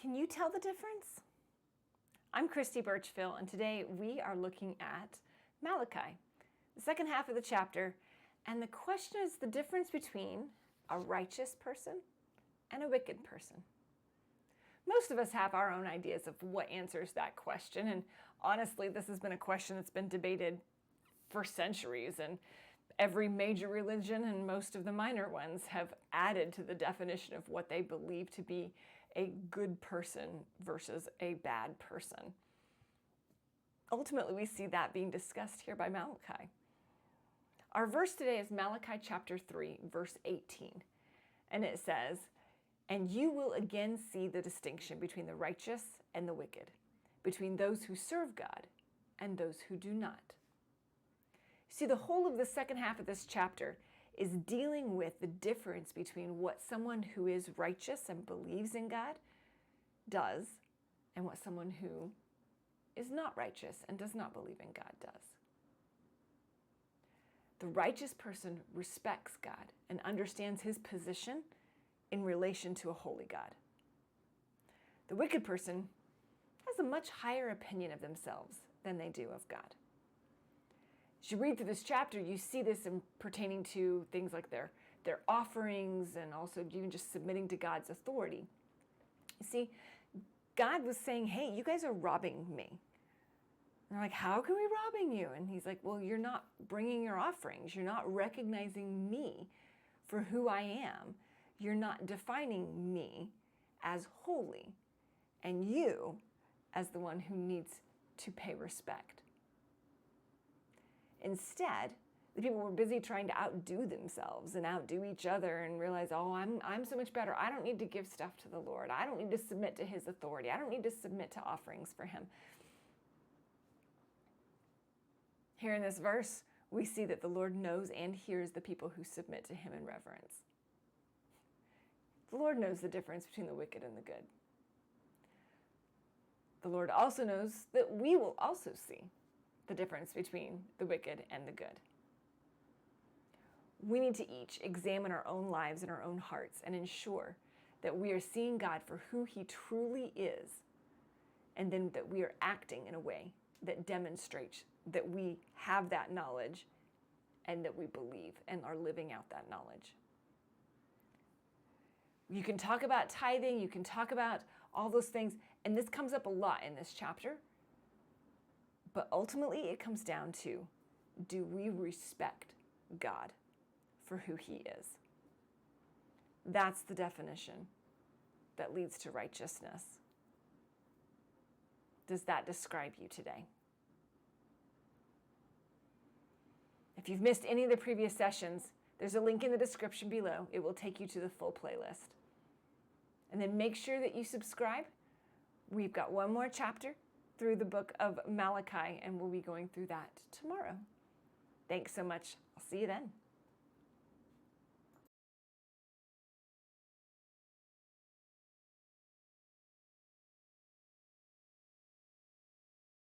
Can you tell the difference? I'm Christy Birchfield, and today we are looking at Malachi, the second half of the chapter, and the question is the difference between a righteous person and a wicked person. Most of us have our own ideas of what answers that question, and honestly, this has been a question that's been debated for centuries, and every major religion and most of the minor ones have added to the definition of what they believe to be a good person versus a bad person. Ultimately, we see that being discussed here by Malachi. Our verse today is Malachi chapter 3, verse 18, and it says, "And you will again see the distinction between the righteous and the wicked, between those who serve God and those who do not." See, the whole of the second half of this chapter is dealing with the difference between what someone who is righteous and believes in God does and what someone who is not righteous and does not believe in God does. The righteous person respects God and understands his position in relation to a holy God. The wicked person has a much higher opinion of themselves than they do of God. As you read through this chapter, you see this in pertaining to things like their offerings and also even just submitting to God's authority. You see, God was saying, hey, you guys are robbing me. And they're like, how can we robbing you? And he's like, well, you're not bringing your offerings. You're not recognizing me for who I am. You're not defining me as holy and you as the one who needs to pay respect. Instead, the people were busy trying to outdo themselves and outdo each other and realize, oh, I'm so much better. I don't need to give stuff to the Lord. I don't need to submit to his authority. I don't need to submit to offerings for him. Here in this verse, we see that the Lord knows and hears the people who submit to him in reverence. The Lord knows the difference between the wicked and the good. The Lord also knows that we will also see the difference between the wicked and the good. We need to each examine our own lives and our own hearts and ensure that we are seeing God for who he truly is, and then that we are acting in a way that demonstrates that we have that knowledge and that we believe and are living out that knowledge. You can talk about tithing, you can talk about all those things, and this comes up a lot in this chapter. But ultimately, it comes down to, do we respect God for who he is? That's the definition that leads to righteousness. Does that describe you today? If you've missed any of the previous sessions, there's a link in the description below. It will take you to the full playlist. And then make sure that you subscribe. We've got one more chapter through the book of Malachi, and we'll be going through that tomorrow. Thanks so much. I'll see you then.